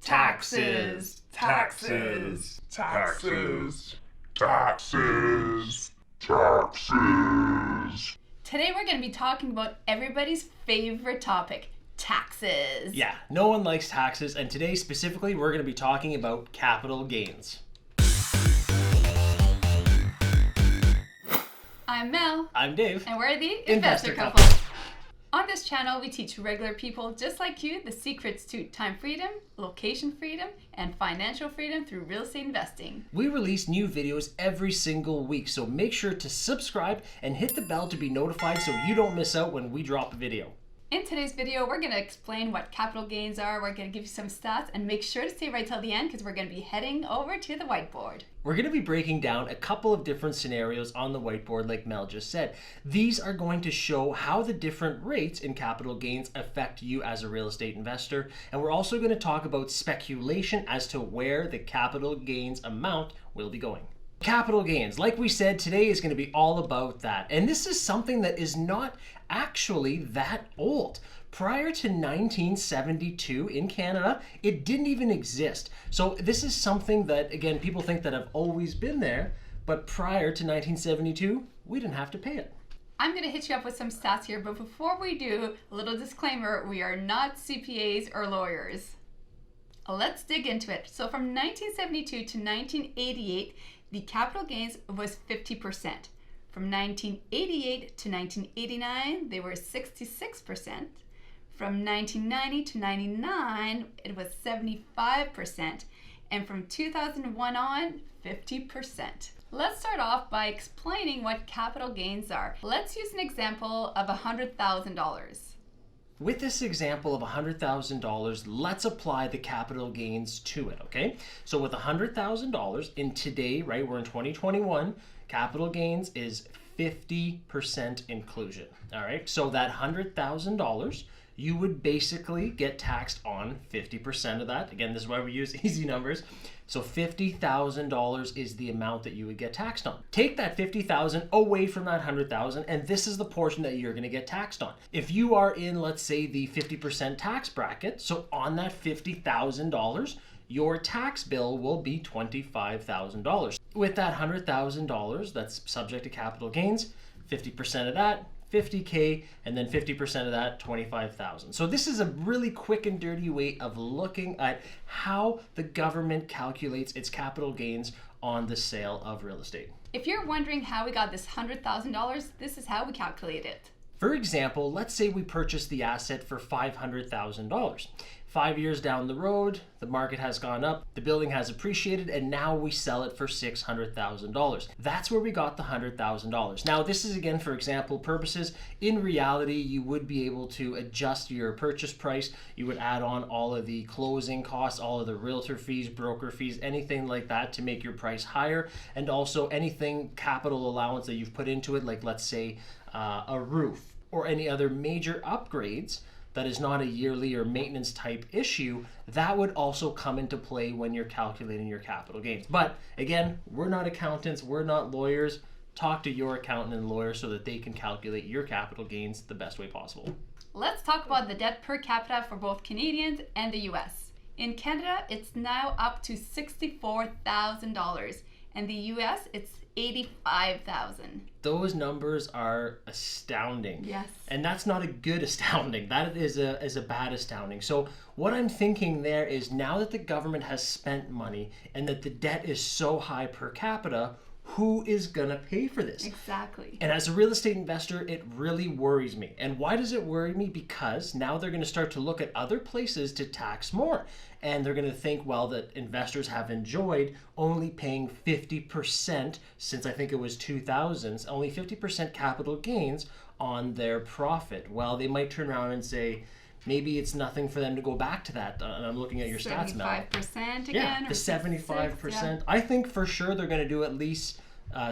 Taxes. Taxes. Taxes. Taxes. Taxes. Today we're going to be talking about everybody's favorite topic, taxes. Yeah, no one likes taxes, and today specifically we're going to be talking about capital gains. I'm Mel. I'm Dave. And we're the Investor Couple. On this channel, we teach regular people just like you the secrets to time freedom, location freedom, and financial freedom through real estate investing. We release new videos every single week, so make sure to subscribe and hit the bell to be notified so you don't miss out when we drop a video. In today's video, we're going to explain what capital gains are, we're going to give you some stats, and make sure to stay right till the end because we're going to be heading over to the whiteboard. We're going to be breaking down a couple of different scenarios on the whiteboard like Mel just said. These are going to show how the different rates in capital gains affect you as a real estate investor. And we're also going to talk about speculation as to where the capital gains amount will be going. Capital gains, like we said, today is going to be all about that. And this is something that is not actually that old. Prior to 1972 in Canada, it didn't even exist. So this is something that, again, people think that have always been there, but prior to 1972, we didn't have to pay it. I'm going to hit you up with some stats here, but before we do, a little disclaimer, we are not CPAs or lawyers. Let's dig into it. So from 1972 to 1988, the capital gains was 50%. From 1988 to 1989, they were 66%. From 1990 to 99, it was 75%. And from 2001 on, 50%. Let's start off by explaining what capital gains are. Let's use an example of $100,000. With this example of $100,000, let's apply the capital gains to it, okay? So with $100,000 in today, right, we're in 2021, capital gains is 50% inclusion, all right? So that $100,000, you would basically get taxed on 50% of that. Again, this is why we use easy numbers. So $50,000 is the amount that you would get taxed on. Take that $50,000 away from that $100,000, and this is the portion that you're going to get taxed on. If you are in, let's say, the 50% tax bracket, so on that $50,000, your tax bill will be $25,000. With that $100,000 that's subject to capital gains, 50% of that, $50K, and then 50% of that, $25,000. So this is a really quick and dirty way of looking at how the government calculates its capital gains on the sale of real estate. If you're wondering how we got this $100,000, this is how we calculate it. For example, let's say we purchased the asset for $500,000. 5 years down the road, the market has gone up, the building has appreciated, and now we sell it for $600,000. That's where we got the $100,000. Now, this is, again, for example purposes. In reality, you would be able to adjust your purchase price. You would add on all of the closing costs, all of the realtor fees, broker fees, anything like that to make your price higher, and also anything capital allowance that you've put into it, like let's say a roof or any other major upgrades that is not a yearly or maintenance type issue, that would also come into play when you're calculating your capital gains. But again, we're not accountants, we're not lawyers. Talk to your accountant and lawyer so that they can calculate your capital gains the best way possible. Let's talk about the debt per capita for both Canadians and the US. In Canada, it's now up to $64,000. And the US, it's $85,000. Those numbers are astounding. Yes. And that's not a good astounding. That is a bad astounding. So what I'm thinking there is, now that the government has spent money and that the debt is so high per capita, who is going to pay for this? Exactly. And as a real estate investor, it really worries me. And why does it worry me? Because now they're going to start to look at other places to tax more. And they're going to think, well, that investors have enjoyed only paying 50% since I think it was 2000s, only 50% capital gains on their profit. Well, they might turn around and say, maybe it's nothing for them to go back to that. And I'm looking at your stats, Mel. 75% again? Yeah, the 75%. Yeah. I think for sure they're going to do at least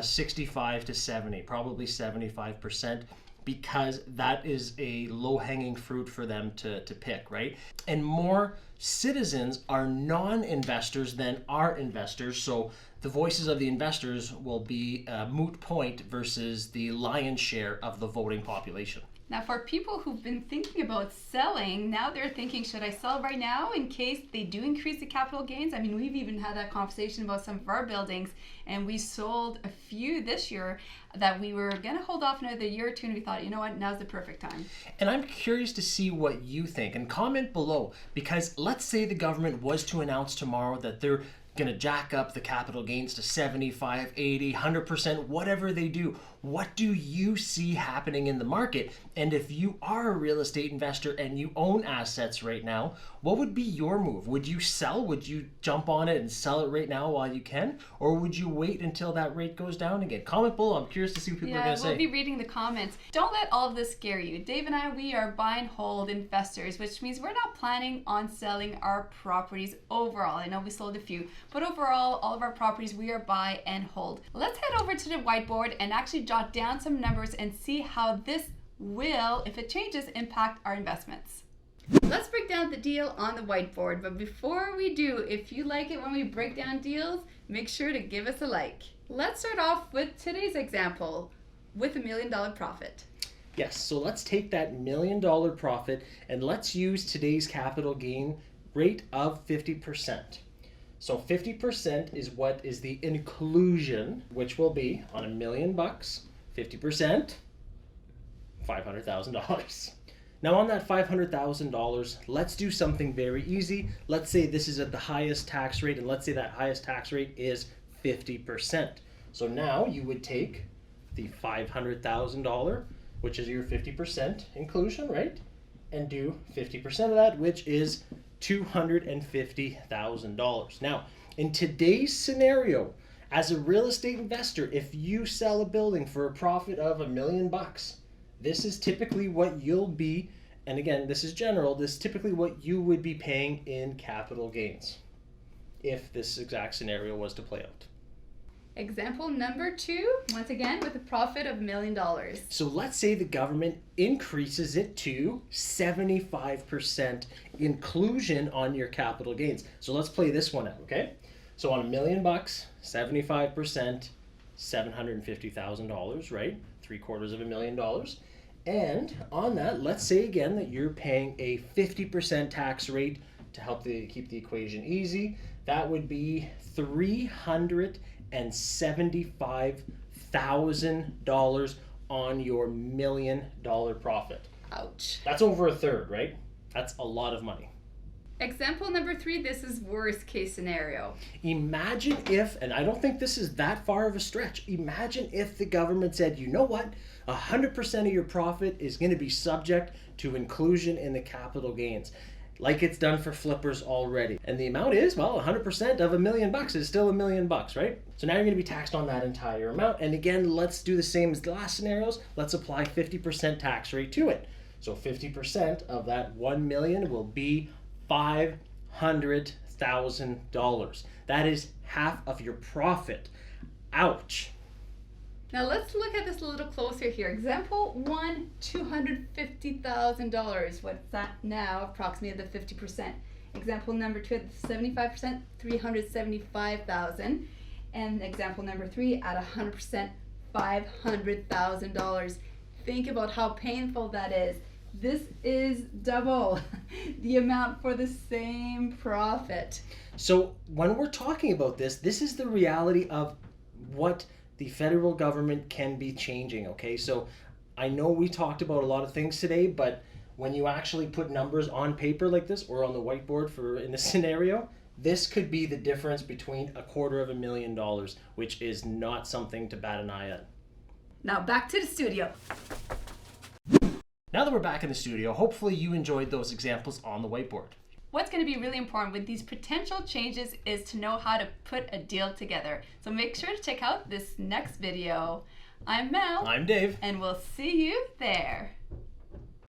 65 to 70, probably 75%, because that is a low-hanging fruit for them to pick, right? And more citizens are non-investors than are investors, so the voices of the investors will be a moot point versus the lion's share of the voting population. Now, for people who've been thinking about selling, now they're thinking, should I sell right now in case they do increase the capital gains? I mean, we've even had that conversation about some of our buildings, and we sold a few this year that we were going to hold off another year or two, and we thought, you know what, now's the perfect time. And I'm curious to see what you think, and comment below, because let's say the government was to announce tomorrow that they're going to jack up the capital gains to 75, 80, 100%, whatever they do. What do you see happening in the market? And if you are a real estate investor and you own assets right now, what would be your move? Would you sell? Would you jump on it and sell it right now while you can? Or would you wait until that rate goes down again? Comment below. I'm curious to see what people are going to say. Yeah, we'll be reading the comments. Don't let all of this scare you. Dave and I, we are buy and hold investors, which means we're not planning on selling our properties overall. I know we sold a few, but overall, all of our properties, we are buy and hold. Let's head over to the whiteboard and actually jot down some numbers and see how this will, if it changes, impact our investments. Let's break down the deal on the whiteboard, but before we do, if you like it when we break down deals, make sure to give us a like. Let's start off with today's example with $1 million profit. Yes, so let's take that $1 million profit and let's use today's capital gain rate of 50%. So 50% is what is the inclusion, which will be on $1 million, 50%, $500,000. Now on that $500,000, let's do something very easy. Let's say this is at the highest tax rate, and let's say that highest tax rate is 50%. So now you would take the $500,000, which is your 50% inclusion, right? And do 50% of that, which is $250,000. Now, in today's scenario, as a real estate investor, if you sell a building for a profit of $1 million, this is typically what you'll be, and again, this is general, this is typically what you would be paying in capital gains if this exact scenario was to play out. Example number 2, once again, with a profit of $1 million. So let's say the government increases it to 75% inclusion on your capital gains. So let's play this one out, okay? So on $1 million, 75%, $750,000, right? $750,000. And on that, let's say again that you're paying a 50% tax rate to help keep the equation easy. That would be $375,000 on your $1 million profit. Ouch. That's over a third, right? That's a lot of money. Example number 3, this is worst case scenario. Imagine if, and I don't think this is that far of a stretch, imagine if the government said, you know what, 100% of your profit is going to be subject to inclusion in the capital gains, like it's done for flippers already. And the amount is, well, 100% of $1 million is still $1 million, right? So now you're going to be taxed on that entire amount. And again, let's do the same as the last scenarios. Let's apply 50% tax rate to it. So 50% of that $1 million will be $500,000. That is half of your profit. Ouch. Now let's look at this a little closer here. Example 1, $250,000. What's that now? Approximately the 50%. Example number 2 at the 75%, $375,000. And example number 3 at 100%, $500,000. Think about how painful that is. This is double the amount for the same profit. So when we're talking about this, this is the reality of what the federal government can be changing, okay? So I know we talked about a lot of things today, but when you actually put numbers on paper like this or on the whiteboard for in a scenario, this could be the difference between $250,000, which is not something to bat an eye at. Now back to the studio. Now that we're back in the studio, hopefully you enjoyed those examples on the whiteboard. What's going to be really important with these potential changes is to know how to put a deal together. So make sure to check out this next video. I'm Mel. I'm Dave. And we'll see you there.